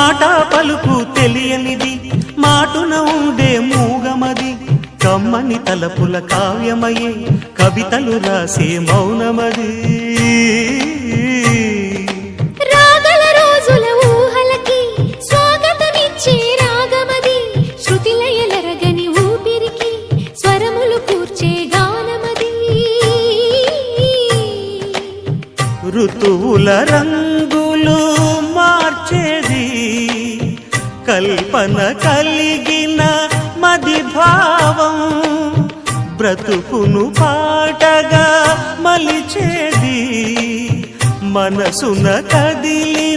మాట పలుకు తెలియనిది మాటున ఉండే మూగమది కమ్మని తలపుల కావ్యమయే కవితలు రాసే మౌనమది రాగల రోజుల ఊహలకి స్వాగతమిచ్చే రాగమది శృతిలయలరగని ఊపిరికి స్వరములు కూర్చే గానమది ఋతువుల రంగులు మార్చేది కల్పన కలిగిన మది భావం బ్రతుకును పాటగా మలిచేది మనసున కదిలిన